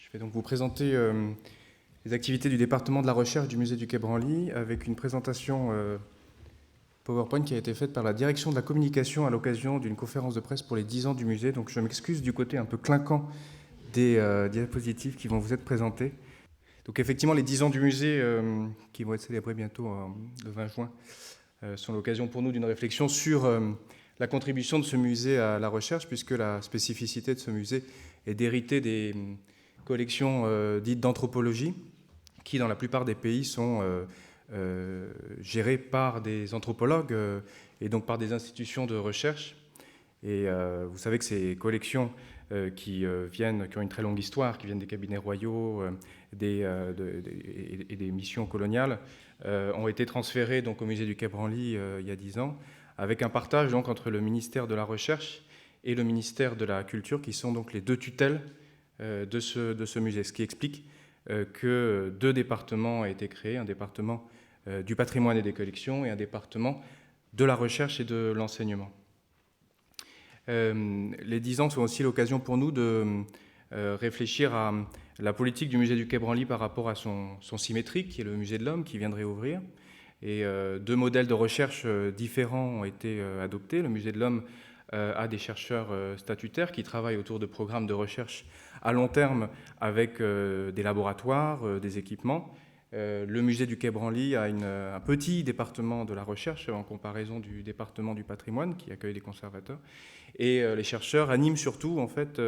Je vais donc vous présenter les activités du département de la recherche du musée du Quai Branly avec une présentation PowerPoint qui a été faite par la direction de la communication à l'occasion d'une conférence de presse pour les 10 ans du musée. Donc je m'excuse du côté un peu clinquant des diapositives qui vont vous être présentées. Donc effectivement, les 10 ans du musée qui vont être célébrés bientôt le 20 juin sont l'occasion pour nous d'une réflexion sur la contribution de ce musée à la recherche, puisque la spécificité de ce musée est d'hériter des collections dites d'anthropologie, qui dans la plupart des pays sont gérées par des anthropologues et donc par des institutions de recherche. Et vous savez que ces collections qui ont une très longue histoire, qui viennent des cabinets royaux et des missions coloniales, ont été transférées donc, au musée du Quai Branly il y a 10 ans, avec un partage donc, entre le ministère de la Recherche et le ministère de la Culture, qui sont donc les deux tutelles de ce musée. Ce qui explique que deux départements ont été créés, un département du patrimoine et des collections et un département de la recherche et de l'enseignement. Les 10 ans sont aussi l'occasion pour nous de réfléchir à la politique du musée du Quai Branly par rapport à son symétrique, qui est le musée de l'Homme, qui vient de réouvrir. Et deux modèles de recherche différents ont été adoptés. Le musée de l'Homme a des chercheurs statutaires qui travaillent autour de programmes de recherche à long terme avec des laboratoires, des équipements. Le musée du Quai Branly a un petit département de la recherche en comparaison du département du patrimoine qui accueille des conservateurs. Et les chercheurs animent surtout en fait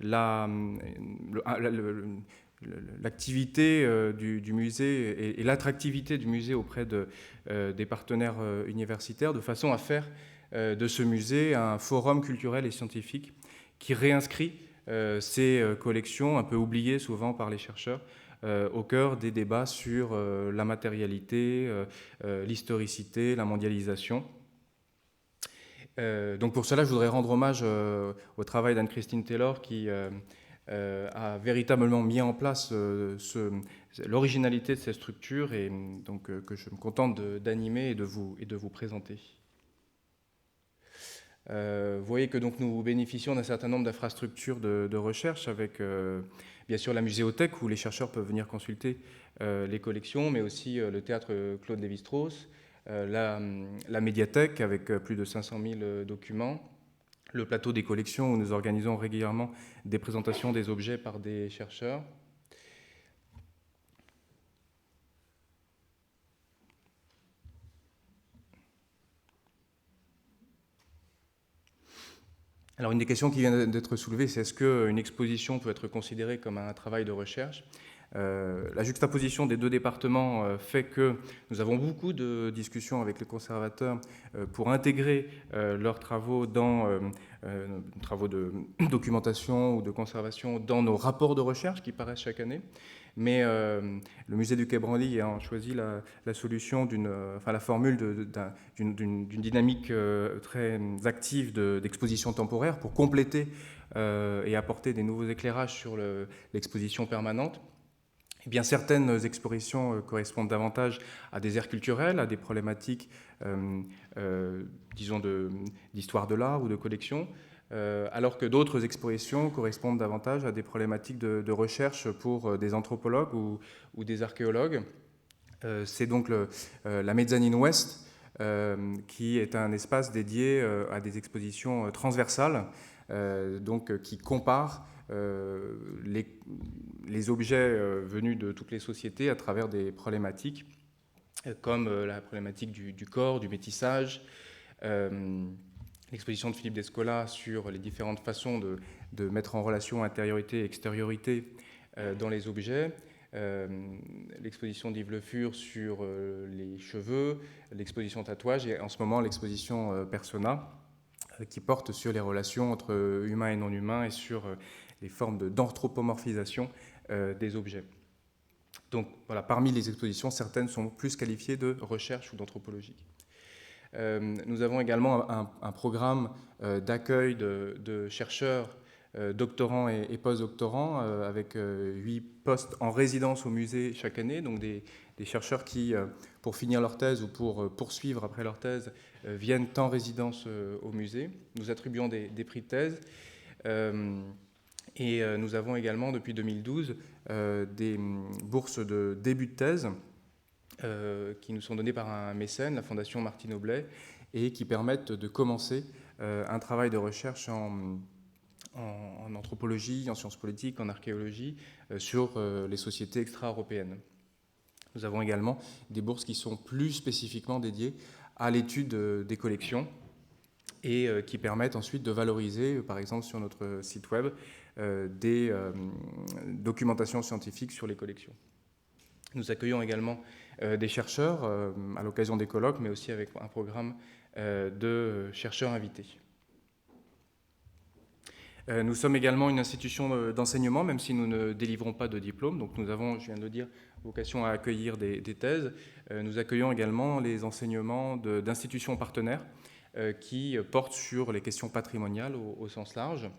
l'activité du musée et l'attractivité du musée auprès des partenaires universitaires, de façon à faire de ce musée un forum culturel et scientifique qui réinscrit ces collections, un peu oubliées souvent par les chercheurs, au cœur des débats sur la matérialité, l'historicité, la mondialisation. Donc pour cela, je voudrais rendre hommage au travail d'Anne-Christine Taylor qui a véritablement mis en place l'originalité de cette structure et donc que je me contente d'animer et de vous présenter. Vous voyez que donc nous bénéficions d'un certain nombre d'infrastructures de recherche avec bien sûr la muséothèque où les chercheurs peuvent venir consulter les collections, mais aussi le théâtre Claude Lévi-Strauss, la médiathèque avec plus de 500 000 documents, le plateau des collections où nous organisons régulièrement des présentations des objets par des chercheurs. Alors une des questions qui vient d'être soulevée, c'est est-ce qu'une exposition peut être considérée comme un travail de recherche ? La juxtaposition des deux départements fait que nous avons beaucoup de discussions avec les conservateurs pour intégrer leurs travaux travaux de documentation ou de conservation dans nos rapports de recherche qui paraissent chaque année. Mais le musée du Quai Branly a choisi la solution la formule d'une dynamique très active d'exposition temporaire pour compléter et apporter des nouveaux éclairages sur l'exposition permanente. Eh bien, certaines expositions correspondent davantage à des aires culturelles, à des problématiques, disons, d'histoire de l'art ou de collection, alors que d'autres expositions correspondent davantage à des problématiques de recherche pour des anthropologues ou des archéologues. C'est donc la Mezzanine Ouest, qui est un espace dédié à des expositions transversales, qui compare les objets venus de toutes les sociétés à travers des problématiques comme la problématique du corps, du métissage, l'exposition de Philippe Descola sur les différentes façons de mettre en relation intériorité et extériorité dans les objets, l'exposition d'Yves Le Fur sur les cheveux, l'exposition tatouage et en ce moment l'exposition Persona qui porte sur les relations entre humains et non humains et sur les formes d'anthropomorphisation des objets. Donc voilà, parmi les expositions, certaines sont plus qualifiées de recherche ou d'anthropologie. Nous avons également un programme d'accueil de chercheurs, doctorants et post-doctorants, avec 8 postes en résidence au musée chaque année, donc des chercheurs qui, pour finir leur thèse ou pour poursuivre après leur thèse, viennent en résidence au musée. Nous attribuons des prix de thèse. Et nous avons également, depuis 2012, des bourses de début de thèse qui nous sont données par un mécène, la Fondation Martine Aublet, et qui permettent de commencer un travail de recherche en anthropologie, en sciences politiques, en archéologie, sur les sociétés extra-européennes. Nous avons également des bourses qui sont plus spécifiquement dédiées à l'étude des collections et qui permettent ensuite de valoriser, par exemple sur notre site web, des documentations scientifiques sur les collections. Nous accueillons également des chercheurs à l'occasion des colloques, mais aussi avec un programme de chercheurs invités. Nous sommes également une institution d'enseignement, même si nous ne délivrons pas de diplôme. Donc nous avons, je viens de le dire, vocation à accueillir des thèses. Nous accueillons également les enseignements d'institutions partenaires qui portent sur les questions patrimoniales au sens large.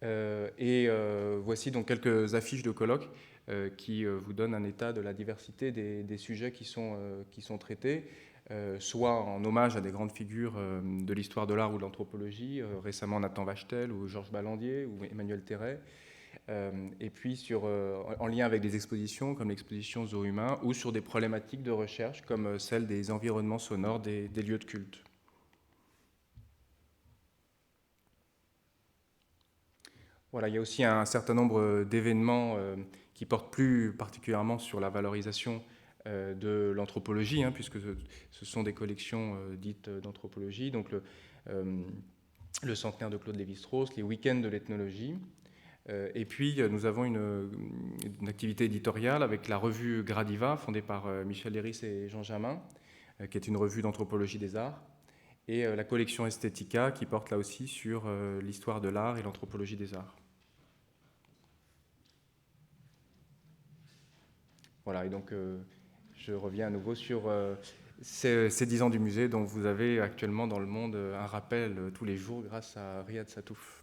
Voici donc quelques affiches de colloques qui vous donnent un état de la diversité des sujets qui sont traités, soit en hommage à des grandes figures de l'histoire de l'art ou de l'anthropologie, récemment Nathan Wachtel ou Georges Ballandier ou Emmanuel Terret, et puis en lien avec des expositions comme l'exposition Zoo Humain ou sur des problématiques de recherche comme celle des environnements sonores des lieux de culte. Voilà, il y a aussi un certain nombre d'événements qui portent plus particulièrement sur la valorisation de l'anthropologie, puisque ce sont des collections dites d'anthropologie, donc le centenaire de Claude Lévi-Strauss, les week-ends de l'ethnologie. Et puis, nous avons une activité éditoriale avec la revue Gradiva, fondée par Michel Léris et Jean Jamin, qui est une revue d'anthropologie des arts, et la collection Estetica, qui porte là aussi sur l'histoire de l'art et l'anthropologie des arts. Voilà, et donc je reviens à nouveau sur ces 10 ans du musée dont vous avez actuellement dans le monde un rappel tous les jours grâce à Riyad Satouf.